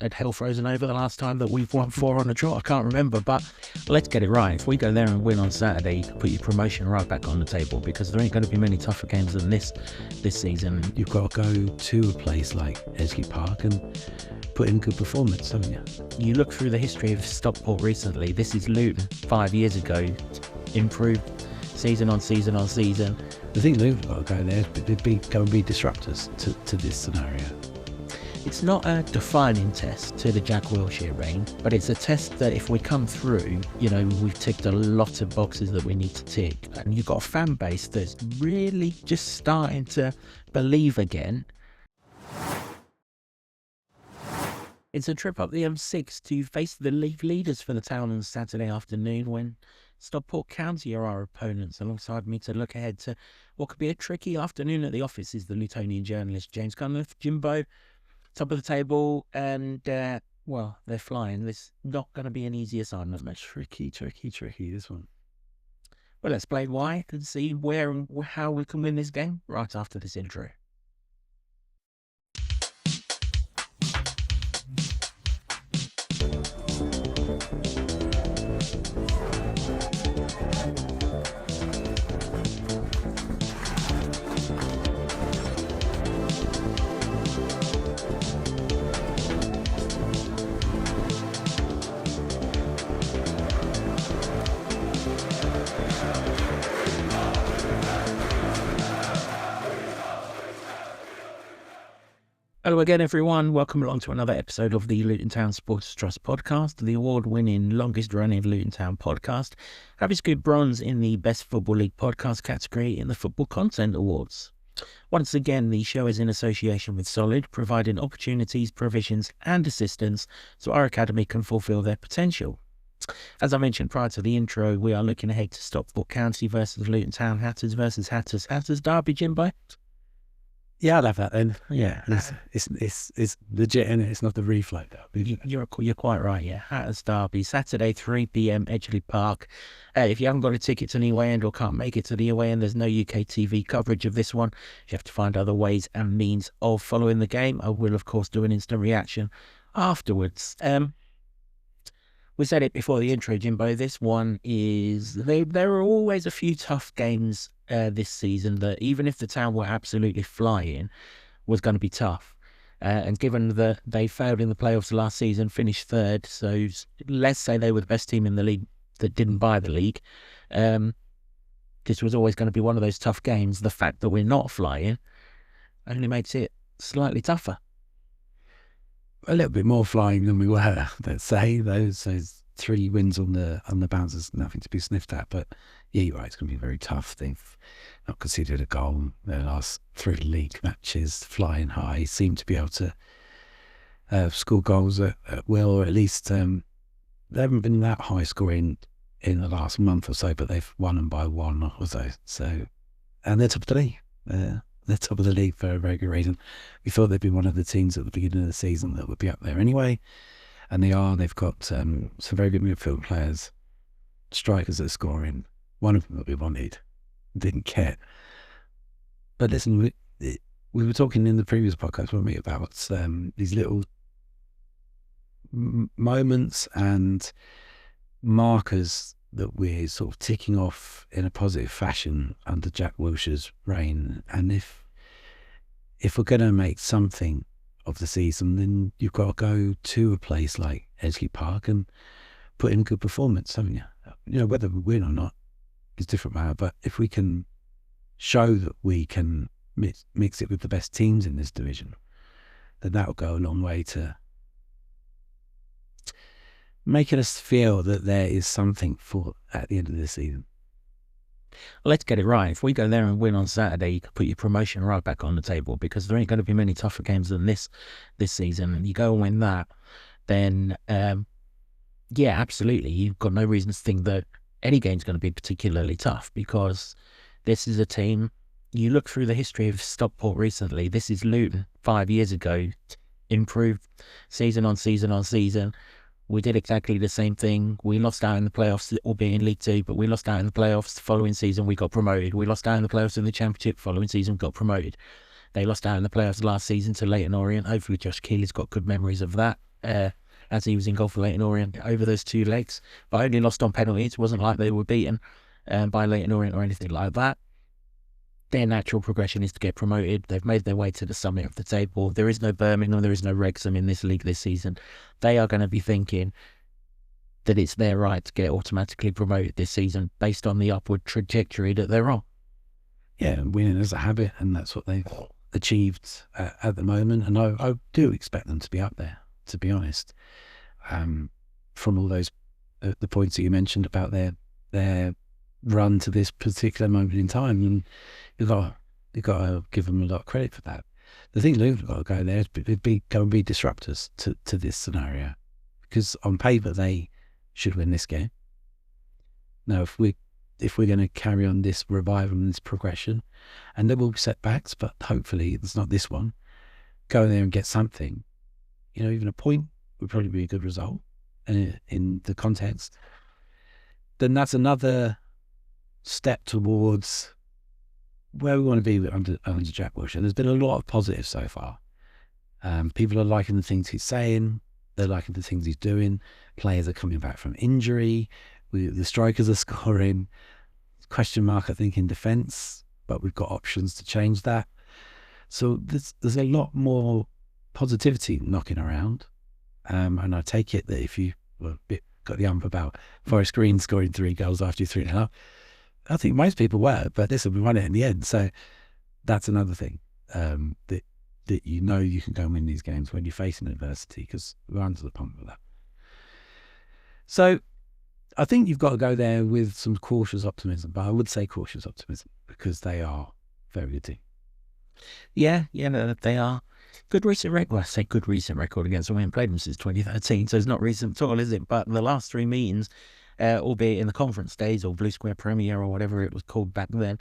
had hell frozen over the last time that we've won 4 on the trot? I can't remember, but let's get it right. If we go there and win on Saturday, you can put your promotion right back on the table, because there ain't going to be many tougher games than this season. You've got to go to a place like Edgeley Park and put in good performance, haven't you? You look through the history of Stockport recently. This is Luton 5 years ago, improved season on season on season. The thing Luton got to go there is go and be disruptors to this scenario. It's not a defining test to the Jack Wilshere reign, but it's a test that if we come through, you know, we've ticked a lot of boxes that we need to tick. And you've got a fan base that's really just starting to believe again. It's a trip up the M6 to face the league leaders for the town on Saturday afternoon, when Stockport County are our opponents. Alongside me to look ahead to what could be a tricky afternoon at the office is the Lutonian journalist James Cunliffe. Jimbo, top of the table, and well, they're flying. This not going to be an easy assignment. Tricky, this one. Well, let's play why and see where and how we can win this game right after this intro. Hello again, everyone. Welcome along to another episode of the Luton Town Sports Trust podcast, the award-winning, longest-running Luton Town podcast. Have its good bronze in the Best Football League podcast category in the Football Content Awards. Once again, the show is in association with Solid, providing opportunities, provisions and assistance so our academy can fulfil their potential. As I mentioned prior to the intro, we are looking ahead to Stockport County versus Luton Town Hatters versus Hatters. Hatters derby, Jimbo? Yeah, I'll have that then. Yeah, it's legit, and it's not the reflow derby. You're quite right, yeah. Hatters derby, Saturday 3 p.m, Edgeley Park. If you haven't got a ticket to the away end or can't make it to the away end, there's no UK TV coverage of this one. You have to find other ways and means of following the game. I will, of course, do an instant reaction afterwards. We said it before the intro, Jimbo. This one is... There are always a few tough games this season that, even if the town were absolutely flying, was going to be tough. And given that they failed in the playoffs last season, finished third, so let's say they were the best team in the league that didn't buy the league, this was always going to be one of those tough games. The fact that we're not flying only makes it slightly tougher. A little bit more flying than we were, let's say. Those 3 wins on the bounce is nothing to be sniffed at, but yeah, you're right, it's going to be very tough. They've not conceded a goal in their last 3 league matches, flying high, seem to be able to score goals at will, or at least they haven't been that high scoring in the last month or so, but they've won them by 1 or so. And they're top of the league. They're top of the league for a very good reason. We thought they'd be one of the teams at the beginning of the season that would be up there anyway, and they are. They've got some very good midfield players, strikers that are scoring. One of them that we wanted, didn't care. But listen, we were talking in the previous podcast, weren't we, about these little moments and markers that we're sort of ticking off in a positive fashion under Jack Wilshere's reign. And if we're going to make something of the season, then you've got to go to a place like Edgeley Park and put in good performance, haven't you? You know, whether we win or not is a different matter, but if we can show that we can mix it with the best teams in this division, then that'll go a long way to making us feel that there is something for at the end of the season. Let's get it right. If we go there and win on Saturday, you can put your promotion right back on the table, because there ain't going to be many tougher games than this season. And you go and win that, then yeah, absolutely. You've got no reason to think that any game's going to be particularly tough, because this is a team. You look through the history of Stockport recently. This is Luton 5 years ago, improved season on season on season. We did exactly the same thing. We lost out in the playoffs, albeit in League Two, but we lost out in the playoffs. The following season, we got promoted. We lost out in the playoffs in the Championship. Following season, got promoted. They lost out in the playoffs last season to Leighton Orient. Hopefully Josh Keely's got good memories of that. as he was in goal for Leyton Orient over those 2 legs, but only lost on penalties. It wasn't like they were beaten by Leyton Orient or anything like that. Their natural progression is to get promoted. They've made their way to the summit of the table. There is no Birmingham, there is no Wrexham in this league this season. They are going to be thinking that it's their right to get automatically promoted this season based on the upward trajectory that they're on. Yeah, winning is a habit, and that's what they've achieved at the moment. And I do expect them to be up there, to be honest. From all those the points that you mentioned about their run to this particular moment in time, and you've got to give them a lot of credit for that. The thing Luton got to go there is go and be disruptors to this scenario, because on paper they should win this game. Now, if we're going to carry on this revival and this progression, and there will be setbacks, but hopefully it's not this one, go there and get something, even a point would probably be a good result in the context. Then that's another step towards where we want to be under Jack Wilshere. There's been a lot of positives so far. People are liking the things he's saying. They're liking the things he's doing. Players are coming back from injury. The strikers are scoring. Question mark, I think, in defence, but we've got options to change that. So there's a lot more positivity knocking around. And I take it that if you got the ump about Forest Green scoring 3 goals after 3.5, I think most people were, but this will be won it in the end. So that's another thing that you can go and win these games when you're facing adversity, because we're under the pump with that. So I think you've got to go there with some cautious optimism, but I would say cautious optimism because they are very good team. Yeah, no, they are. Good recent record. Well, I say good recent record against them. We haven't played them since 2013, so it's not recent at all, is it? But the last 3 meetings, albeit in the conference days or Blue Square Premier or whatever it was called back then,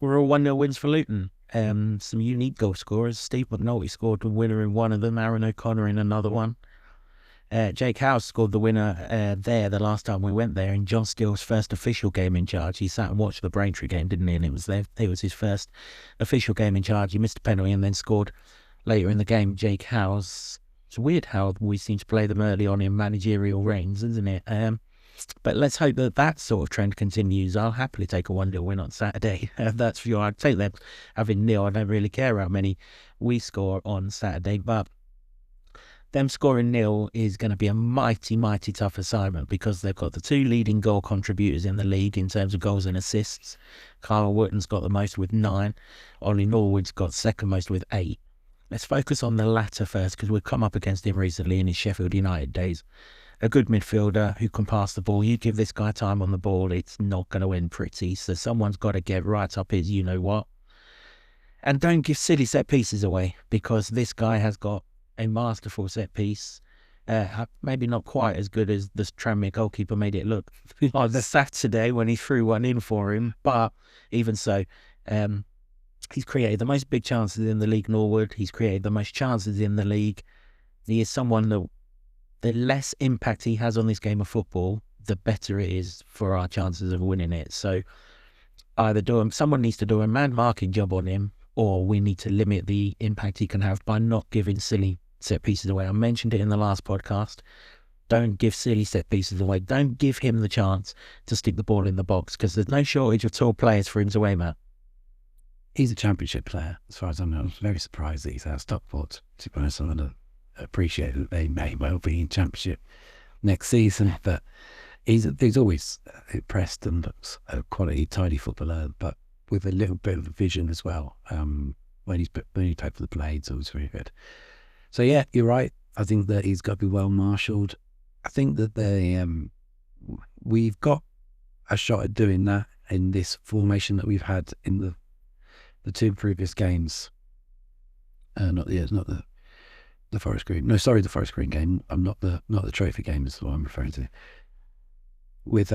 were all 1-0 wins for Luton. Some unique goal scorers. Steve McNulty scored the winner in one of them, Aaron O'Connor in another one. Jake House scored the winner there the last time we went there in John Steele's first official game in charge. He sat and watched the Braintree game, didn't he? And it was his first official game in charge. He missed a penalty and then scored later in the game. Jake House. It's weird how we seem to play them early on in managerial reigns, isn't it? But let's hope that sort of trend continues. I'll happily take a 1-0 win on Saturday. That's for sure. I'd take them having nil. I don't really care how many we score on Saturday, but them scoring nil is going to be a mighty, mighty tough assignment because they've got the 2 leading goal contributors in the league in terms of goals and assists. Carl Wotton's got the most with 9. Ollie Norwood's got second most with 8. Let's focus on the latter first because we've come up against him recently in his Sheffield United days. A good midfielder who can pass the ball. You give this guy time on the ball, it's not going to win pretty. So someone's got to get right up his you-know-what. And don't give silly set pieces away because this guy has got a masterful set piece. Maybe not quite as good as the Tranmere goalkeeper made it look on the Saturday when he threw one in for him. But even so, he's created the most big chances in the league, Norwood. He's created the most chances in the league. He is someone that the less impact he has on this game of football, the better it is for our chances of winning it. So someone needs to do a man marking job on him, or we need to limit the impact he can have by not giving silly set pieces away. I mentioned it in the last podcast. Don't give silly set pieces away. Don't give him the chance to stick the ball in the box because there's no shortage of tall players for him to aim at. He's a championship player, as far as I know. I'm very surprised that he's out of Stockport. To be honest, I'm going to appreciate that they may well be in championship next season, but he's always impressed and looks a quality, tidy footballer, but with a little bit of vision as well. When he played for the Blades, it was very good. So yeah, you're right. I think that he's got to be well marshalled. I think that we've got a shot at doing that in this formation that we've had in the 2 previous games. Not the Forest Green. No, sorry, the Forest Green game. Not the trophy game is what I'm referring to. With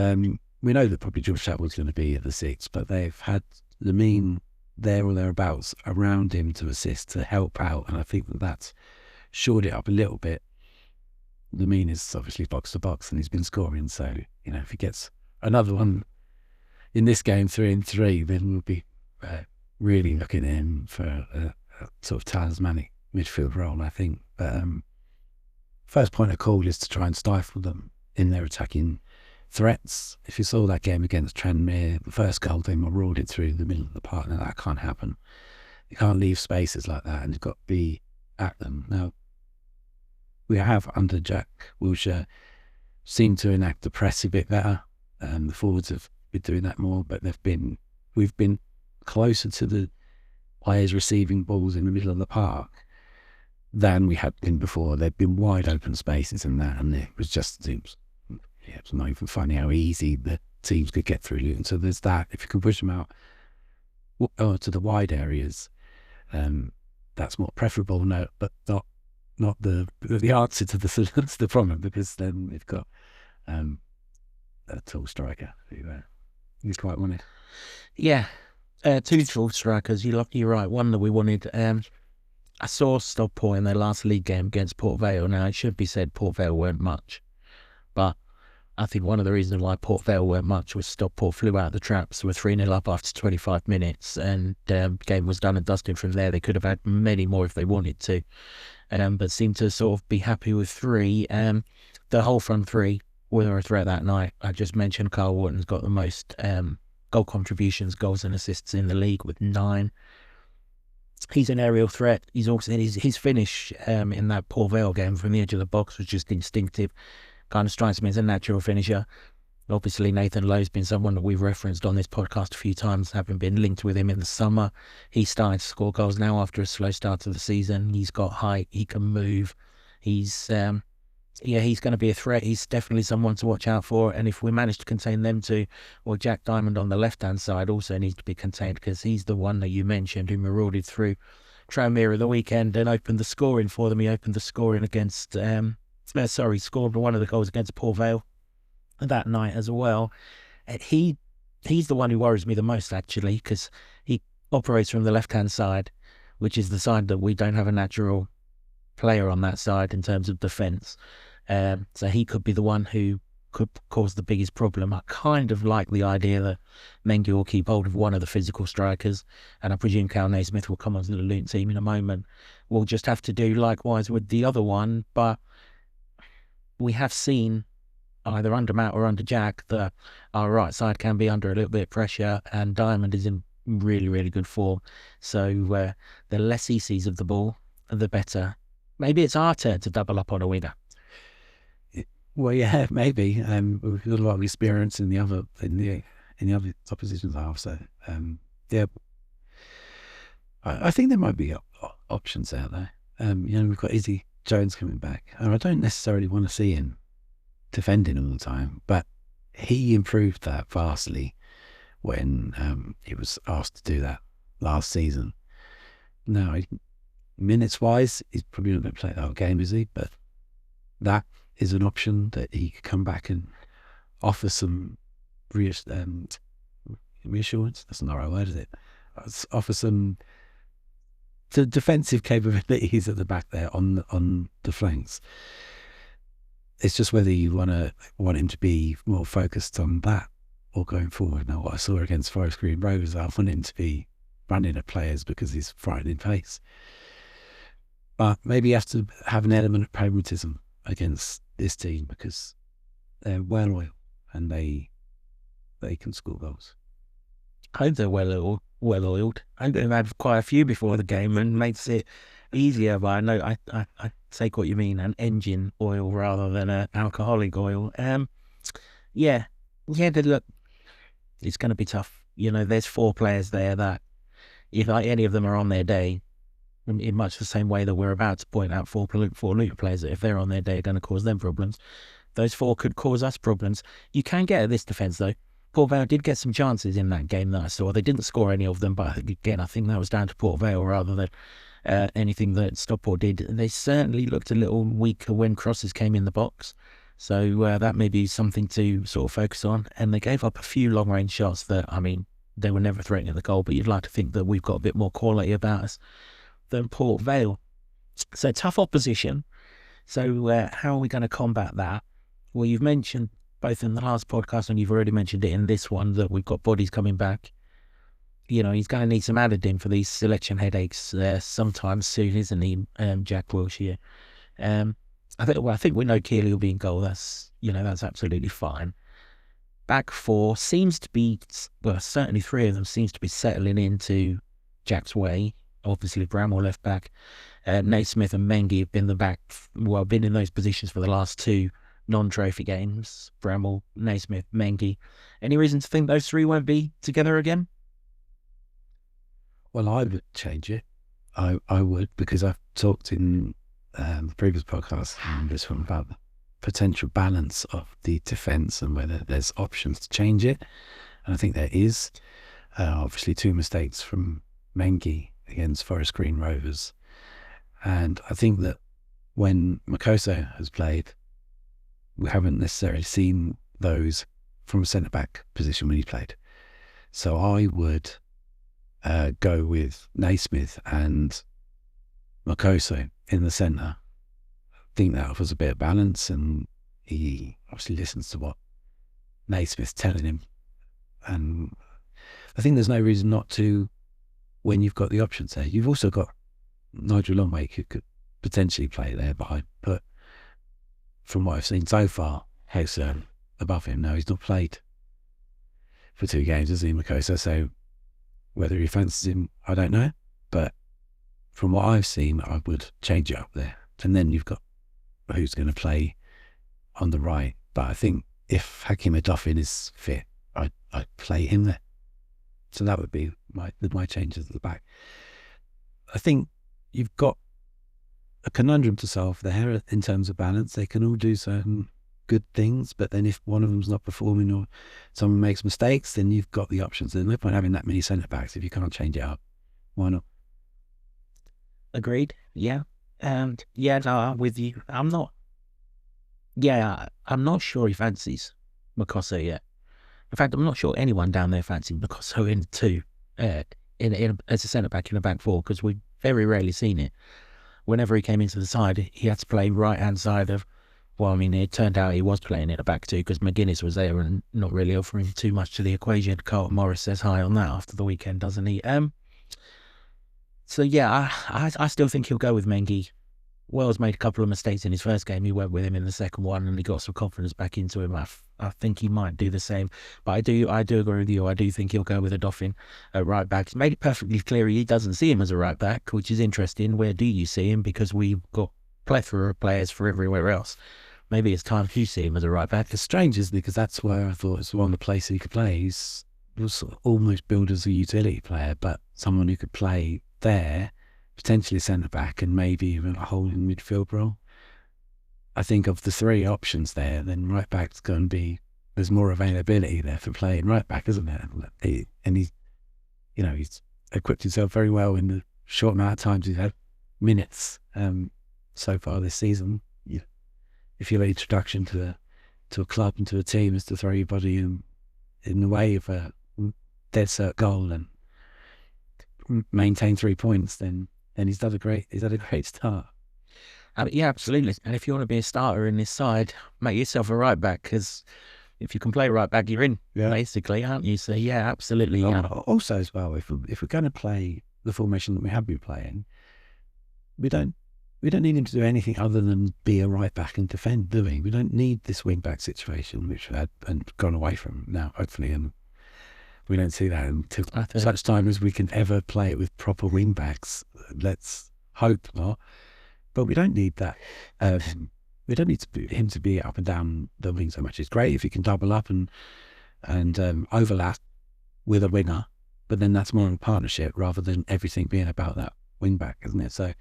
we know that probably George Chatwell's going to be at the 6, but they've had the mean there or thereabouts around him to assist, to help out, and I think that's shored it up a little bit. The mean is obviously box to box, and he's been scoring, so if he gets another one in this game 3-3, then we'll be really looking at him for a sort of talismanic midfield role, I think. But first point of call is to try and stifle them in their attacking threats. If you saw that game against Tranmere, the first goal they marauded it through the middle of the park. Now that can't happen. You can't leave spaces like that, and you've got to be at them. Now, we have, under Jack Wilshere, seemed to enact the press a bit better. The forwards have been doing that more, but we've been closer to the players receiving balls in the middle of the park than we had been before. There'd been wide open spaces in that, and it was not even funny how easy the teams could get through Luton. So there's that. If you can push them out to the wide areas, that's more preferable. No, but not the answer to the problem, because then we've got a tall striker who you quite wanted. Yeah, two tall strikers. You're right. One that we wanted. I saw Stockport in their last league game against Port Vale. Now, it should be said Port Vale weren't much, but I think one of the reasons why Port Vale weren't much was Stockport flew out the traps, were 3-0 up after 25 minutes, and the game was done and dusted from there. They could have had many more if they wanted to, but seemed to sort of be happy with 3. The whole front 3 were a threat that night. I just mentioned Carl Wharton's got the most goal contributions, goals and assists in the league with 9. He's an aerial threat. He's also his finish in that Port Vale game from the edge of the box was just instinctive. Kind of strikes me as a natural finisher. Obviously, Nathan Lowe's been someone that we've referenced on this podcast a few times, having been linked with him in the summer. He's starting to score goals now after a slow start to the season. He's got height. He can move. He's going to be a threat. He's definitely someone to watch out for. And if we manage to contain them two, well, Jack Diamond on the left-hand side also needs to be contained, because he's the one that you mentioned who marauded through Tranmere at the weekend and opened the scoring for them. He opened the scoring against... scored one of the goals against Port Vale that night as well. He's the one who worries me the most, actually, because he operates from the left-hand side, which is the side that we don't have a natural player on that side in terms of defence. So he could be the one who could cause the biggest problem. I kind of like the idea that Mengi will keep hold of one of the physical strikers, and I presume Cal Naismith will come onto the Luton team in a moment. We'll just have to do likewise with the other one, but we have seen either under Matt or under Jack that our right side can be under a little bit of pressure, and Diamond is in really, really good form. So the less he sees of the ball, the better. Maybe it's our turn to double up on a winger. Well, yeah, maybe. We've got a lot of experience in the other opposition's half, so yeah. I think there might be options out there. We've got Izzy Jones coming back, and I don't necessarily want to see him defending all the time, but he improved that vastly when he was asked to do that last season. Now, minutes wise, he's probably not going to play that whole game, is he? But that is an option that he could come back and offer some reassurance. That's not the right word, is it? Offer some defensive capabilities at the back there on the flanks. It's just whether you want him to be more focused on that or going forward. Now, what I saw against Forest Green Rovers, I want him to be running at players because he's frightening pace. But maybe you have to have an element of pragmatism against this team, because they're well oiled and they can score goals. I hope they're well oiled. I think they've had quite a few before the game and makes it easier. But I know I take what you mean, an engine oil rather than an alcoholic oil. Look, it's going to be tough. There's 4 players there that, if any of them are on their day, in much the same way that we're about to point out 4 Luton players that if they're on their day are going to cause them problems, those 4 could cause us problems. You can get at this defence, though. Port Vale did get some chances in that game that I saw. They didn't score any of them, but again, I think that was down to Port Vale rather than anything that Stockport did. They certainly looked a little weaker when crosses came in the box, so that may be something to sort of focus on. And they gave up a few long-range shots that, they were never threatening the goal, but you'd like to think that we've got a bit more quality about us than Port Vale. So tough opposition. So how are we going to combat that? Well, you've mentioned both in the last podcast and you've already mentioned it in this one that we've got bodies coming back. He's going to need some added in for these selection headaches sometime soon, isn't he, Jack Wilshere? I think we know Keeley will be in goal. That's absolutely fine. Back four seems to be, well, certainly three of them seems to be settling into Jack's way. Obviously, Bramwell left back. Naismith and Mengi have been in those positions for the last two non-trophy games. Bramwell, Naismith, Mengi. Any reason to think those three won't be together again? Well, I would change it. I would, because I've talked in the previous podcast and this one about the potential balance of the defence and whether there's options to change it. And I think there is. Obviously, two mistakes from Mengi against Forest Green Rovers. And I think that when Makoso has played, we haven't necessarily seen those from a centre-back position when he played. So I would go with Naismith and Makoso in the centre. I think that offers a bit of balance, and he obviously listens to what Naismith's telling him. And I think there's no reason not to when you've got the options there. You've also got Nigel Longwake, who could potentially play there, but from what I've seen so far, Hexer above him. No, he's not played for 2 games, has he, Makosa? So whether he fancies him, I don't know. But from what I've seen, I would change it up there. And then you've got who's going to play on the right. But I think if Hakim Adofin is fit, I'd play him there. So that would be my changes at the back. I think you've got a conundrum to solve there in terms of balance. They can all do certain good things, but then if one of them's not performing or someone makes mistakes, then you've got the options. There's no point having that many centre backs if you can't change it up. Why not? Agreed. Yeah. And no, I'm with you. I'm not sure he fancies Makoso yet. In fact, I'm not sure anyone down there fancies Makoso in two, as a centre back in a back four, because we've very rarely seen it. Whenever he came into the side, he had to play right hand side of. Well, I mean, it turned out he was playing in a back two because McGuinness was there and not really offering too much to the equation. Carlton Morris says hi on that after the weekend, doesn't he? So yeah, I still think he'll go with Mengi. Wells made a couple of mistakes in his first game. He went with him in the second one, and he got some confidence back into him. I think he might do the same. But I do agree with you. I do think he'll go with a Dauphin at right back. He's made it perfectly clear he doesn't see him as a right back, which is interesting. Where do you see him? Because we've got plethora of players for everywhere else. Maybe it's time to see him as a right back. It's strange, isn't it? Because that's where I thought it's one of the places he could play. He was almost billed as a utility player, but someone who could play there, potentially centre back, and maybe even a holding midfield role. I think of the 3 options there, then right back's going to be, there's more availability there for playing right back, isn't there? And he's equipped himself very well in the short amount of times he's had minutes so far this season. If your introduction to a club and to a team is to throw your body in the way of a dead cert goal and maintain 3 points, then he's had a great start. Yeah, absolutely. And if you want to be a starter in this side, make yourself a right back, because if you can play right back, you're in, basically, aren't you? So yeah, absolutely. Yeah. Also, as well, if we're going to play the formation that we have been playing, we don't need him to do anything other than be a right back and defend, do we? We don't need this wing back situation, which we had and gone away from now, hopefully, and we don't see that until such time as we can ever play it with proper wing backs. Let's hope not. But we don't need that. We don't need him to be up and down the wing so much. It's great if he can double up and overlap with a winger, but then that's more of a partnership rather than everything being about that wing back, isn't it? So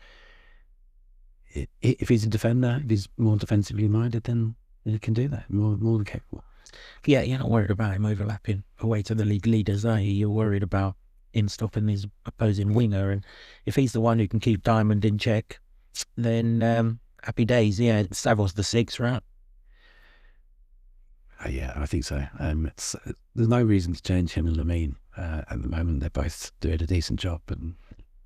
if he's a defender, if he's more defensively minded, then he can do that. More than capable. Yeah, you're not worried about him overlapping away to the league leaders, are you? You're worried about him stopping his opposing winger, and if he's the one who can keep Diamond in check, then happy days. Yeah, Savills the 6th, right? Yeah, I think so. There's no reason to change him and Lamine at the moment. They're both doing a decent job, and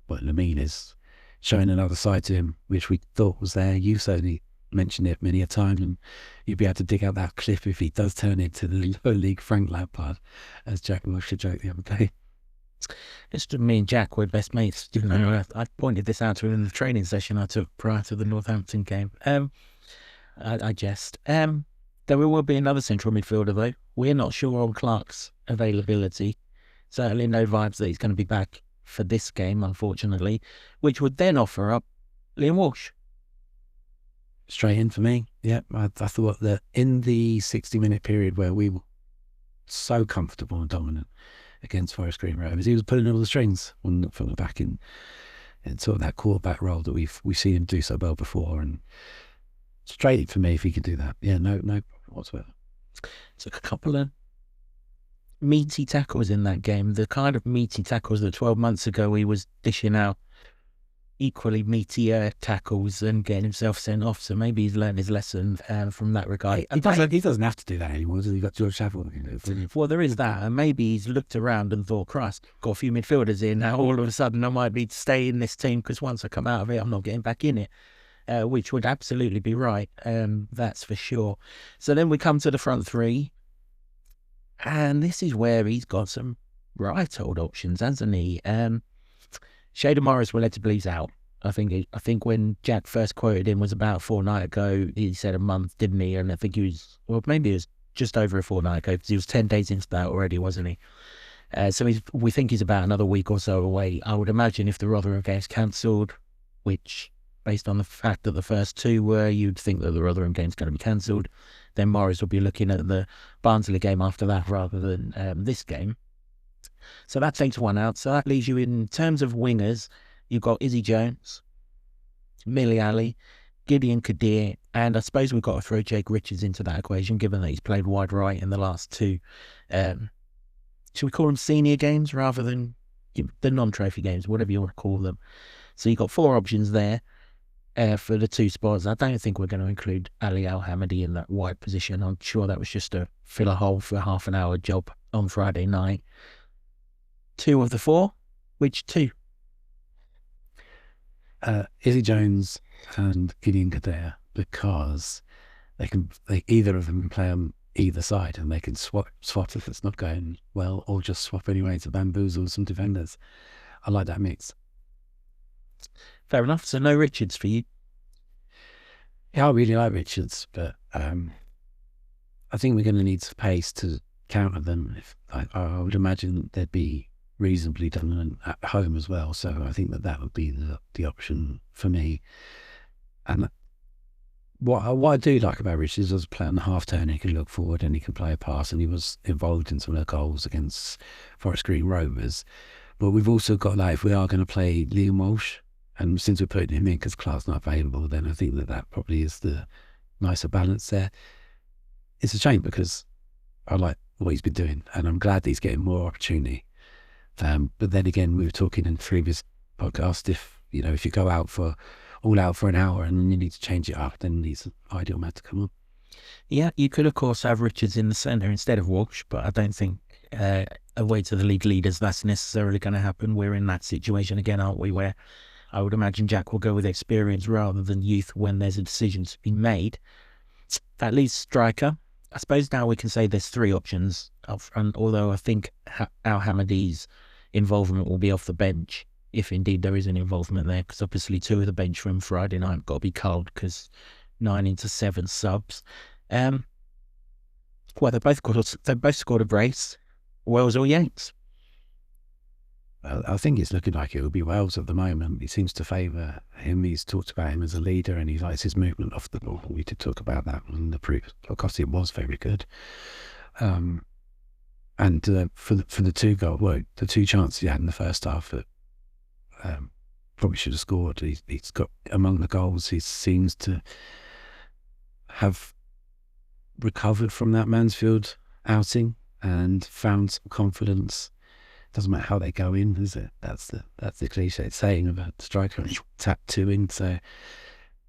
Lamine is showing another side to him, which we thought was there. You certainly mentioned it many a time, and you'd be able to dig out that clip if he does turn into the low league Frank Lampard, as Jack Wilshere joked the other day. It's just me and Jack, we're best mates. I pointed this out to him in the training session I took prior to the Northampton game. I jest. There will be another central midfielder though. We're not sure on Clark's availability. Certainly no vibes that he's going to be back for this game, unfortunately, which would then offer up Liam Walsh. Straight in for me. Yeah, I thought that in the 60-minute period where we were so comfortable and dominant against Forest Green Rovers, he was pulling all the strings from the back in sort of that quarterback role that we've seen him do so well before. And straight for me if he could do that. Yeah, no problem whatsoever. So a couple of meaty tackles in that game, the kind of meaty tackles that 12 months ago he was dishing out equally meatier tackles and getting himself sent off. So maybe he's learned his lesson from that regard. He doesn't have to do that anymore, does he? He's got George Savile. Well, there is that. And maybe he's looked around and thought, Christ, got a few midfielders in now. All of a sudden I might need to stay in this team because once I come out of it, I'm not getting back in it. Which would absolutely be right. That's for sure. So then we come to the front three. And this is where he's got some right old options, hasn't he? Shaden Morris, we're led to believe, out. I think when Jack first quoted him was about a fortnight ago. He said a month, didn't he? And I think maybe it was just over a fortnight ago because he was 10 days into that already, wasn't he? So we think he's about another week or so away. I would imagine if the Rotherham game's cancelled, which, based on the fact that the first two were, you'd think that the Rotherham game's going to be cancelled, then Morris will be looking at the Barnsley game after that rather than this game. So that takes one out. So that leaves you in terms of wingers. You've got Izzy Jones, Millie Ali, Gideon Kadir, and I suppose we've got to throw Jake Richards into that equation, given that he's played wide right in the last two. Should we call them senior games rather than the non-trophy games, whatever you want to call them? So you've got four options there for the two spots. I don't think we're going to include Ali Al-Hamadi in that wide position. I'm sure that was just a fill a hole for a half an hour job on Friday night. Two of the four? Which two? Izzy Jones and Gideon Kadir, because either of them can play on either side and they can swap if it's not going well, or just swap anyway to bamboozle some defenders. I like that mix. Fair enough. So no Richards for you? Yeah, I really like Richards, but I think we're going to need some pace to counter them. I would imagine they'd be reasonably dominant at home as well, so I think that would be the option for me. And what I do like about Richards is play on the half turn. He can look forward and he can play a pass, and he was involved in some of the goals against Forest Green Rovers. But we've also got that if we are going to play Liam Walsh, and since we're putting him in because Clark's not available, then I think that probably is the nicer balance there. It's a shame because I like what he's been doing and I'm glad that he's getting more opportunity. But then again, we were talking in the previous podcast, if you go all out for an hour and then you need to change it up, then he's an ideal man to come on. Yeah, you could of course have Richards in the centre instead of Walsh, but I don't think away to the league leaders that's necessarily going to happen. We're in that situation again, aren't we, where I would imagine Jack will go with experience rather than youth when there's a decision to be made. That leaves striker. I suppose now we can say there's three options up front, although I think Al-Hamadi's involvement will be off the bench, if indeed there is an involvement there, because obviously two of the bench from Friday night have got to be culled because 9 into 7 subs. Well, they both scored a brace. Wells or Yates? I think it's looking like it will be Wells at the moment. He seems to favour him. He's talked about him as a leader and he likes his movement off the ball. We did talk about that in the previous podcast. It was very good. And for the the two chances he had in the first half that probably should have scored. He's got among the goals. He seems to have recovered from that Mansfield outing and found some confidence. Doesn't matter how they go in, is it? That's the cliche saying about the striker and tap two in. So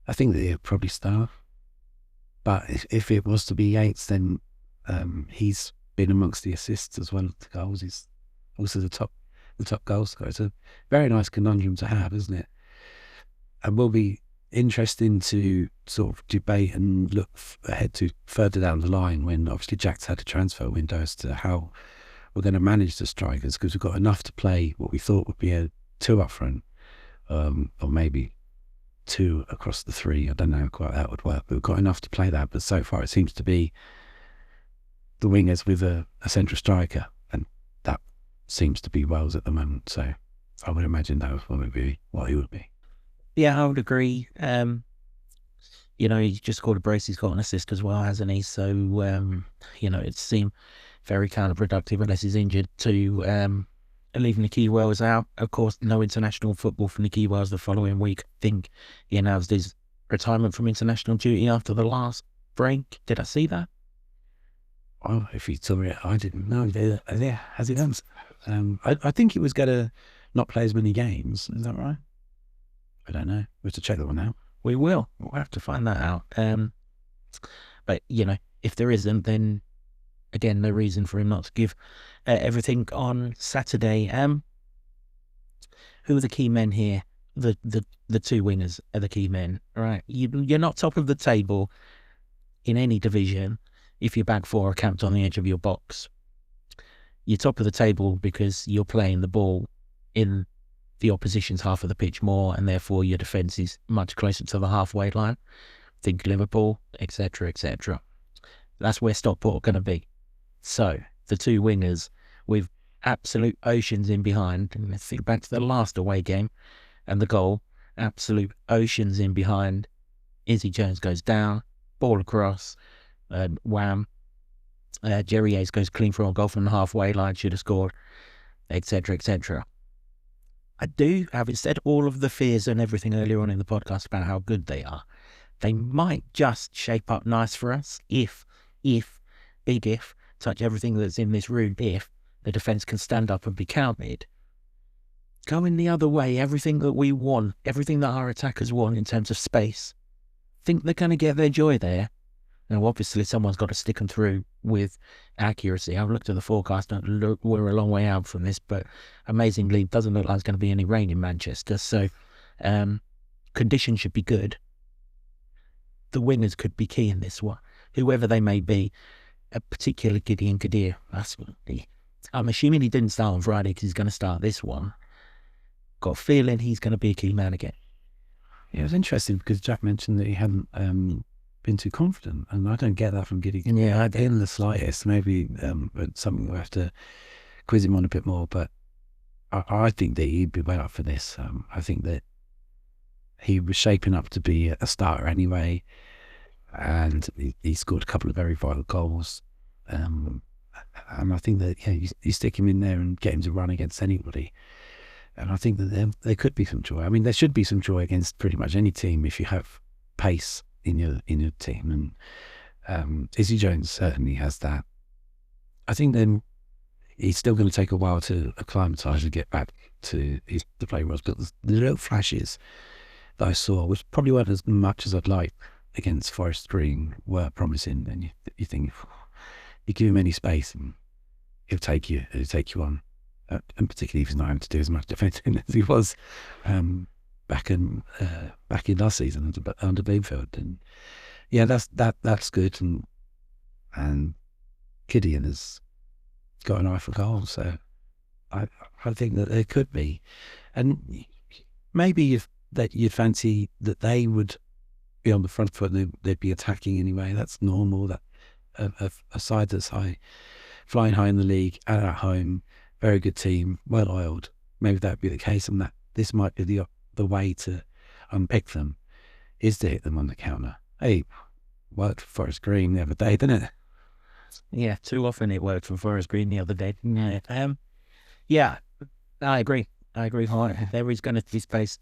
I think that he'll probably start. But if it was to be Yates, then he's been amongst the assists as well as the goals. He's also the top goal scorer. It's a very nice conundrum to have, isn't it? And will be interesting to sort of debate and look ahead to further down the line when obviously Jack's had a transfer window as to how we're going to manage the strikers, because we've got enough to play what we thought would be a two up front, or maybe 2 across the 3. I don't know how quite that would work, but we've got enough to play that. But so far it seems to be the wingers with a central striker, and that seems to be Wells at the moment. So I would imagine that was probably what he would be. Yeah, I would agree. He just scored a brace. He's got an assist as well, hasn't he? So, it seemed very counterproductive unless he's injured to leave Nicky Wells out. Of course, no international football for Nicky Wells the following week. I think he announced his retirement from international duty after the last break. Did I see that? Oh, if he told me, I didn't know. Yeah, has he done? I think he was going to not play as many games. Is that right? I don't know. We have to check that one out. We will. We'll have to find that out. But, if there isn't, then again, no reason for him not to give everything on Saturday. Who are the key men here? The 2 wingers are the key men, right? You're not top of the table in any division if your back 4 are camped on the edge of your box. You're top of the table because you're playing the ball in the opposition's half of the pitch more, and therefore your defence is much closer to the halfway line. Think Liverpool, etc., etc. That's where Stockport are going to be. So the 2 wingers with absolute oceans in behind, and let's think back to the last away game and the goal, absolute oceans in behind. Izzy Jones goes down, ball across, wham. Jerry Hayes goes clean for a goal from the halfway line, should have scored, etc., etc. I do, having said all of the fears and everything earlier on in the podcast about how good they are, they might just shape up nice for us if, big if, touch everything that's in this room, if the defence can stand up and be counted. Going the other way, everything that we want, everything that our attackers want in terms of space, think they're going to get their joy there. Now, obviously, someone's got to stick them through with accuracy. I've looked at the forecast and we're a long way out from this, but amazingly, it doesn't look like there's going to be any rain in Manchester. So, conditions should be good. The wingers could be key in this one, whoever they may be, particularly Gideon Kadir. I'm assuming he didn't start on Friday because he's going to start this one. Got a feeling he's going to be a key man again. Yeah, it was interesting because Jack mentioned that he hadn't been too confident, and I don't get that from Gideon. Yeah, in the slightest. Maybe but something we'll have to quiz him on a bit more. But I think that he'd be well up for this. I think that he was shaping up to be a starter anyway, and he scored a couple of very vital goals. And I think that you stick him in there and get him to run against anybody. And I think that there could be some joy. I mean, there should be some joy against pretty much any team if you have pace in your team. And Izzy Jones certainly has that. I think then he's still going to take a while to acclimatise and get back to the play he was. But the little flashes that I saw, which probably weren't as much as I'd like against Forest Green, were promising. And you think, you give him any space and he'll take you on. And particularly if he's not having to do as much defending as he was back in last season under Beanfield. And yeah, that's good. And Gideon has got an eye for goal, so I think that there could be, and maybe if that you'd fancy that they would be on the front foot, they'd be attacking anyway. That's normal. That a side that's flying high in the league and at home. Very good team, well oiled. Maybe that'd be the case, and that this might be the way to unpick them, is to hit them on the counter. Hey, worked for Forest Green the other day, didn't it? Yeah, too often it worked for Forest Green the other day, didn't it? Yeah, I agree. There is going to be space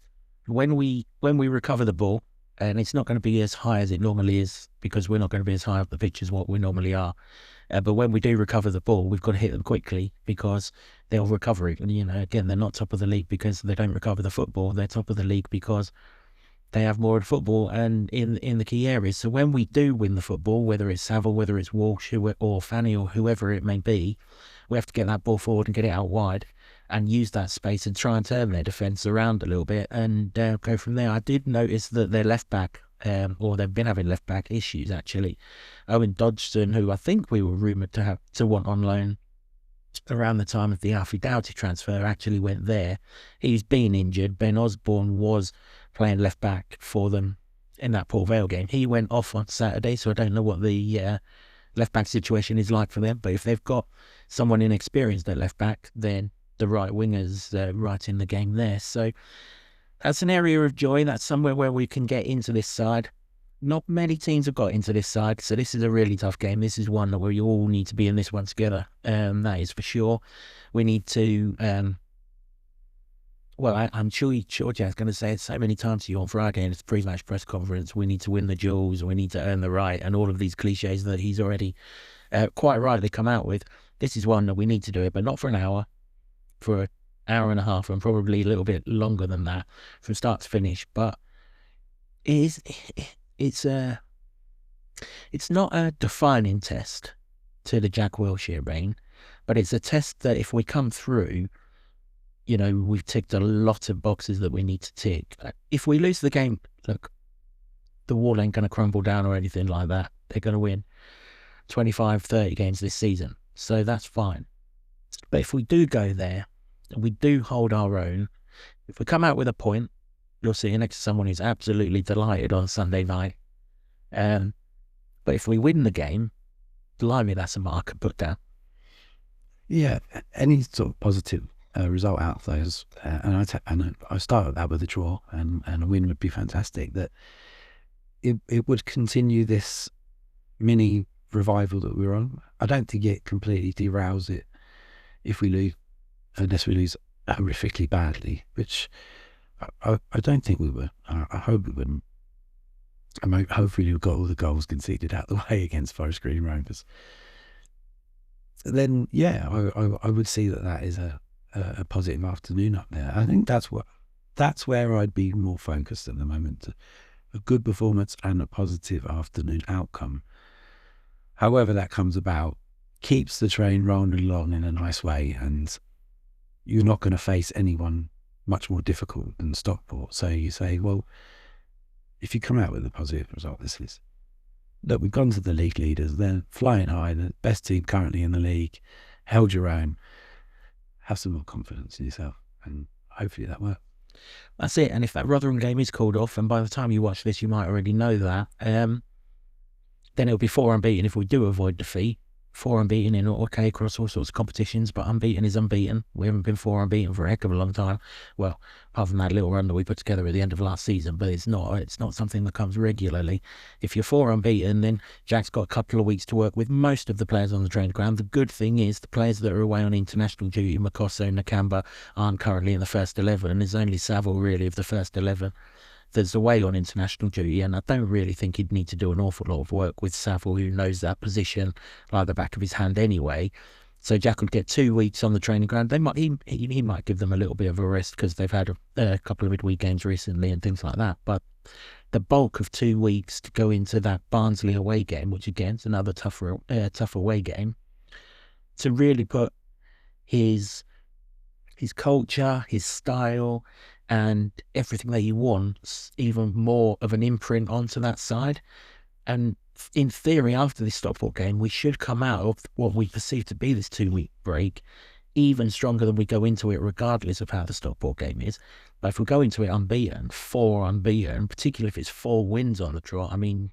when we recover the ball, and it's not going to be as high as it normally is because we're not going to be as high up the pitch as what we normally are. But when we do recover the ball, we've got to hit them quickly because they'll recover it. And, again, they're not top of the league because they don't recover the football. They're top of the league because they have more of the football and in the key areas. So when we do win the football, whether it's Saville, whether it's Walsh or Fanny or whoever it may be, we have to get that ball forward and get it out wide and use that space and try and turn their defence around a little bit and go from there. I did notice that their left back, or they've been having left back issues actually. Owen Dodgson, who I think we were rumoured to want on loan around the time of the Alfie Doughty transfer, actually went there. He's been injured. Ben Osborne was playing left back for them in that Port Vale game. He went off on Saturday, so I don't know what the left back situation is like for them. But if they've got someone inexperienced at left back, then the right winger's right in the game there. So that's an area of joy. That's somewhere where we can get into this side. Not many teams have got into this side, so this is a really tough game. This is one where you all need to be in this one together. That is for sure. We need to. I'm sure Jack's going to say it so many times to you on Friday in his pre-match press conference. We need to win the duels. We need to earn the right, and all of these cliches that he's already quite rightly come out with. This is one that we need to do it, but not for an hour, for an hour and a half, and probably a little bit longer than that from start to finish. But it's not a defining test to the Jack Wilshere reign, but it's a test that if we come through, you know, we've ticked a lot of boxes that we need to tick. If we lose the game, look, the wall ain't going to crumble down or anything like that. They're going to win 25, 30 games this season. So that's fine. But if we do go there and we do hold our own, if we come out with a point, you'll see next to someone who's absolutely delighted on Sunday night. But if we win the game, blimey, that's a marker put down. Yeah, any sort of positive result out of those, and I started that with a draw, and a win would be fantastic. That it would continue this mini revival that we're on. I don't think it completely derails it if we lose, unless we lose horrifically badly, which I don't think we would. I hope we wouldn't. Hopefully we've got all the goals conceded out of the way against Forest Green Rovers. Then, yeah, I would see that is a positive afternoon up there. I think that's where I'd be more focused at the moment. A good performance and a positive afternoon outcome. However that comes about, keeps the train rolling along in a nice way, and you're not going to face anyone much more difficult than Stockport. So you say, well, if you come out with a positive result, look, we've gone to the league leaders, they're flying high, the best team currently in the league, held your own. Have some more confidence in yourself, and hopefully that works. That's it. And if that Rotherham game is called off, and by the time you watch this, you might already know that, then it'll be 4 unbeaten if we do avoid defeat. 4 unbeaten in across all sorts of competitions, but unbeaten is unbeaten. We haven't been 4 unbeaten for a heck of a long time. Well, apart from that little run that we put together at the end of last season, but it's not something that comes regularly. If you're 4 unbeaten, then Jack's got a couple of weeks to work with most of the players on the training ground. The good thing is the players that are away on international duty, Makosso, Nakamba, aren't currently in the first 11. There's only Saville really of the first 11 that's away on international duty, and I don't really think he'd need to do an awful lot of work with Saville, who knows that position like the back of his hand anyway. So Jack would get 2 weeks on the training ground. He might give them a little bit of a rest because they've had a couple of midweek games recently and things like that. But the bulk of 2 weeks to go into that Barnsley away game, which again is another tough away game, to really put his culture, his style, and everything that he wants, even more of an imprint onto that side. And in theory, after this Stockport game, we should come out of what we perceive to be this 2-week break even stronger than we go into it, regardless of how the Stockport game is. But if we go into it unbeaten, 4 unbeaten, particularly if it's 4 wins on the trot, I mean,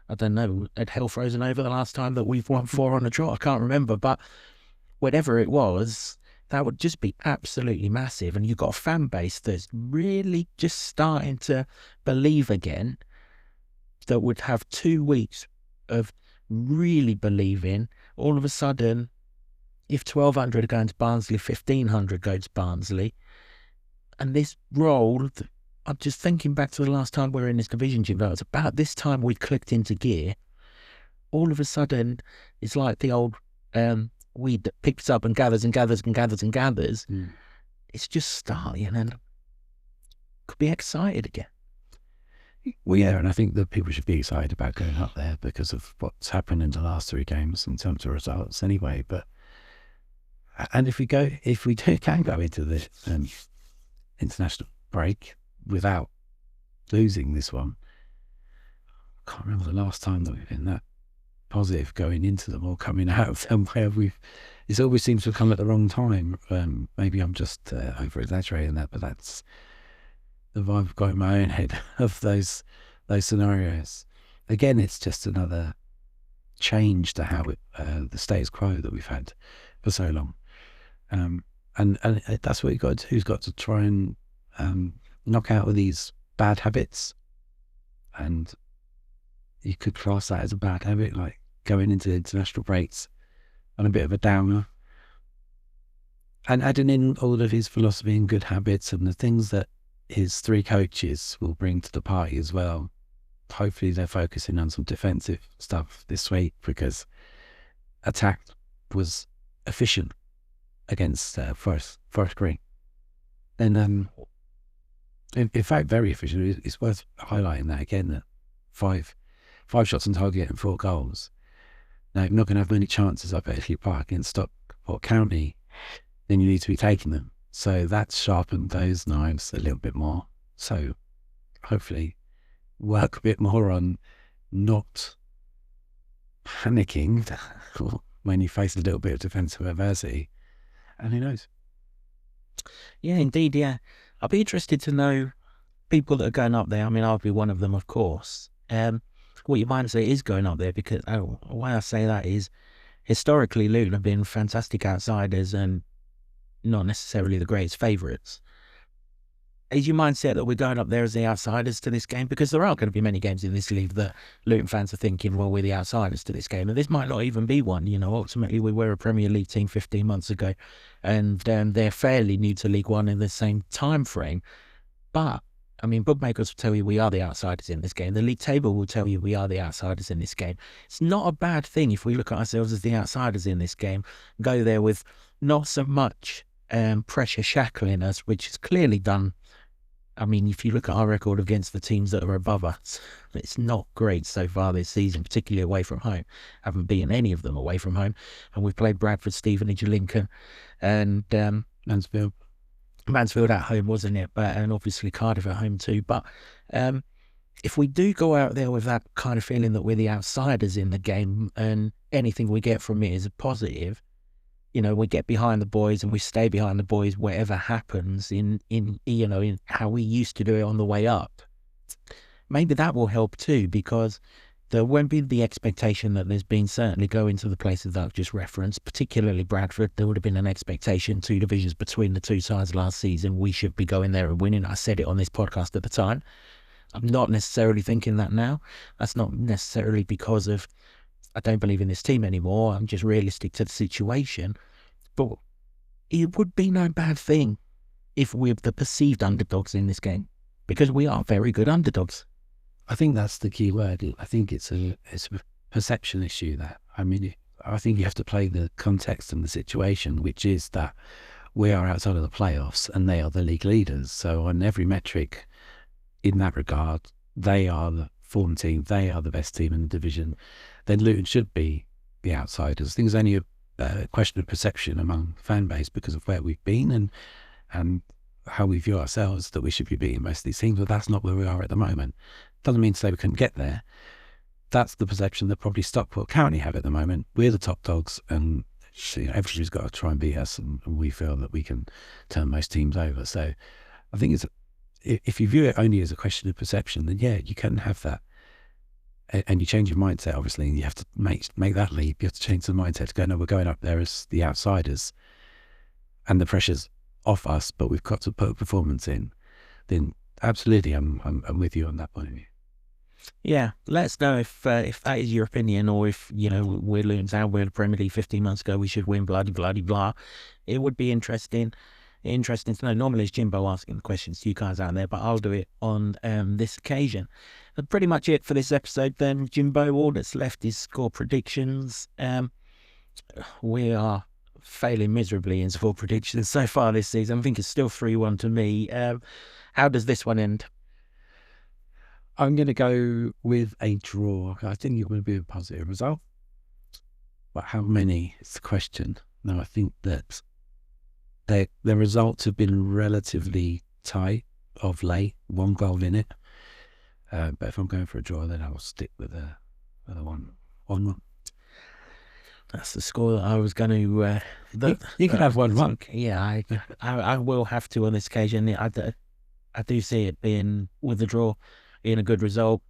I don't know, had hell frozen over the last time that we've won 4 on the trot? I can't remember, but whatever it was, that would just be absolutely massive. And you've got a fan base that's really just starting to believe again, that would have 2 weeks of really believing. All of a sudden, if 1,200 are going to Barnsley, 1,500 go to Barnsley. And this role, I'm just thinking back to the last time we were in this division, Jim, it's about this time we clicked into gear. All of a sudden, it's like the old weed that picks up and gathers and gathers and gathers and gathers. It's just starting and could be excited again. Well, yeah, and I think that people should be excited about going up there because of what's happened in the last 3 games in terms of results anyway. And if we can go into the international break without losing this one, I can't remember the last time that we've been that positive going into them or coming out of them where it always seems to have come at the wrong time. Maybe I'm just over exaggerating that, but I've got in my own head of those scenarios. Again, it's just another change to how the status quo that we've had for so long. And that's what you've got to do. You've got to try and knock out all these bad habits. And you could class that as a bad habit, like going into international breaks on a bit of a downer. And adding in all of his philosophy and good habits and the things that his three coaches will bring to the party as well. Hopefully they're focusing on some defensive stuff this week, because attack was efficient against Forest Green. And in fact, very efficient. It's worth highlighting that again, that five shots on target and 4 goals. Now, if you're not going to have many chances up at Edgeley Park against Stockport County, then you need to be taking them. So that's sharpened those knives a little bit more. So hopefully work a bit more on not panicking when you face a little bit of defensive adversity. And who knows? Yeah, indeed, yeah. I'll be interested to know people that are going up there. I mean, I'll be one of them, of course. What you might say is going up there, because why I say that is historically Luton have been fantastic outsiders and not necessarily the greatest favourites. Is your mindset that we're going up there as the outsiders to this game? Because there aren't going to be many games in this league that Luton fans are thinking, well, we're the outsiders to this game. And this might not even be one. You know, ultimately we were a Premier League team 15 months ago, and they're fairly new to League One in the same time frame. But I mean, bookmakers will tell you we are the outsiders in this game. The league table will tell you we are the outsiders in this game. It's not a bad thing if we look at ourselves as the outsiders in this game, go there with not so much pressure shackling us, which is clearly done. I mean, if you look at our record against the teams that are above us, it's not great so far this season, particularly away from home. Haven't beaten any of them away from home. And we've played Bradford, Stevenage, Lincoln, and Mansfield at home, wasn't it? And obviously Cardiff at home too. But if we do go out there with that kind of feeling that we're the outsiders in the game, and anything we get from it is a positive, you know, we get behind the boys and we stay behind the boys, whatever happens in how we used to do it on the way up. Maybe that will help too, because there won't be the expectation that there's been, certainly going to the places that I've just referenced, particularly Bradford. There would have been an expectation, 2 divisions between the two sides last season. We should be going there and winning. I said it on this podcast at the time. I'm not necessarily thinking that now. That's not necessarily because of I don't believe in this team anymore. I'm just realistic to the situation. But it would be no bad thing if we're the perceived underdogs in this game, because we are very good underdogs. I think that's the key word. I think it's a perception issue. That, I mean, I think you have to play the context and the situation, which is that we are outside of the playoffs and they are the league leaders. So on every metric in that regard, they are the form team, they are the best team in the division. Then Luton should be the outsiders. I think it's only a question of perception among fan base because of where we've been and how we view ourselves, that we should be beating most of these teams, but that's not where we are at the moment. Doesn't mean to say we couldn't get there. That's the perception that probably Stockport County have at the moment. We're the top dogs, and everybody's got to try and beat us, and we feel that we can turn most teams over. So I think if you view it only as a question of perception, then yeah, you can have that. And you change your mindset, obviously, and you have to make that leap. You have to change the mindset to go, no, we're going up there as the outsiders, and the pressure's off us, but we've got to put a performance in. Then absolutely, I'm with you on that point of view. Yeah, let us know if that is your opinion, or if we're Luton Town, we're the Premier League 15 months ago, we should win, blah. It would be interesting to know. Normally it's Jimbo asking the questions to you guys out there, but I'll do it on this occasion. That's pretty much it for this episode then, Jimbo. All that's left is score predictions. We are failing miserably in score predictions so far this season. I think it's still 3-1 to me. How does this one end? I'm going to go with a draw. I think it will be a positive result. But how many is the question. Now, I think that the results have been relatively tight of late, 1 goal in it. But if I'm going for a draw, then I will stick with a 1-1. That's the score that I was going to... you can have 1-1. Yeah, I will have to on this occasion. I I do see it being, with the draw, being a good result.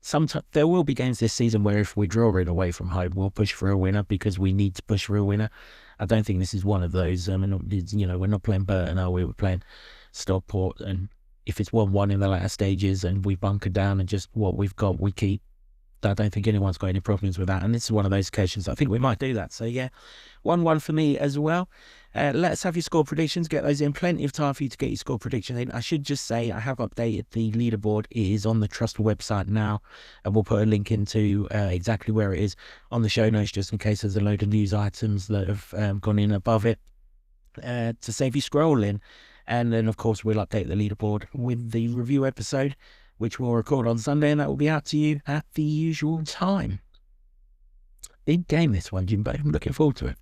Sometimes there will be games this season where if we draw it away from home, we'll push for a winner because we need to push for a winner. I don't think this is one of those. I mean, we're not playing Burton, are we? We're playing Stockport, and if it's 1-1 in the latter stages and we bunker down and just what we've got, we keep. I don't think anyone's got any problems with that. And this is one of those occasions I think we might do that. So, yeah, 1-1 for me as well. Let's have your score predictions. Get those in. Plenty of time for you to get your score predictions in. I should just say I have updated the leaderboard. It is on the Trust website now. And we'll put a link into exactly where it is on the show notes, just in case there's a load of news items that have gone in above it to save you scrolling. And then, of course, we'll update the leaderboard with the review episode, which we'll record on Sunday, and that will be out to you at the usual time. Big game, this one, Jimbo. I'm looking forward to it.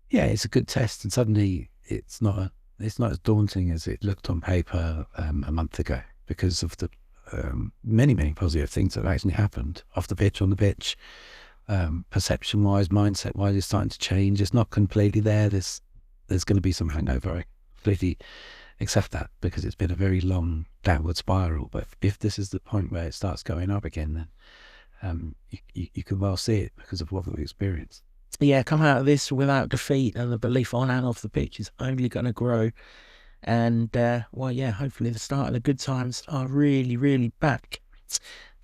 Yeah, it's a good test, and suddenly it's not as daunting as it looked on paper a month ago because of the many positive things that have actually happened off the pitch, on the pitch, perception-wise, mindset-wise. It's starting to change. It's not completely there. There's going to be some hangover. I completely accept that because it's been a very long downward spiral. But if this is the point where it starts going up again, then you can well see it because of what we've experienced. Yeah, come out of this without defeat, and the belief on and off the pitch is only going to grow. And, hopefully the start of the good times are really, really back.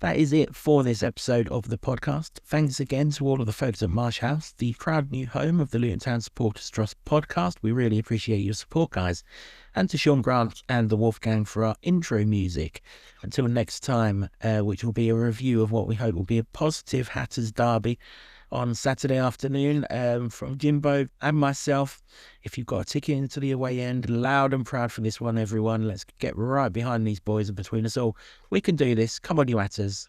That is it for this episode of the podcast. Thanks again to all of the folks at Marsh House, the proud new home of the Luton Town Supporters Trust podcast. We really appreciate your support, guys. And to Sean Grant and the Wolfgang for our intro music. Until next time, which will be a review of what we hope will be a positive Hatters derby on Saturday afternoon from Jimbo and myself. If you've got a ticket into the away end, loud and proud for this one, everyone. Let's get right behind these boys, and between us all, we can do this. Come on, you Hatters.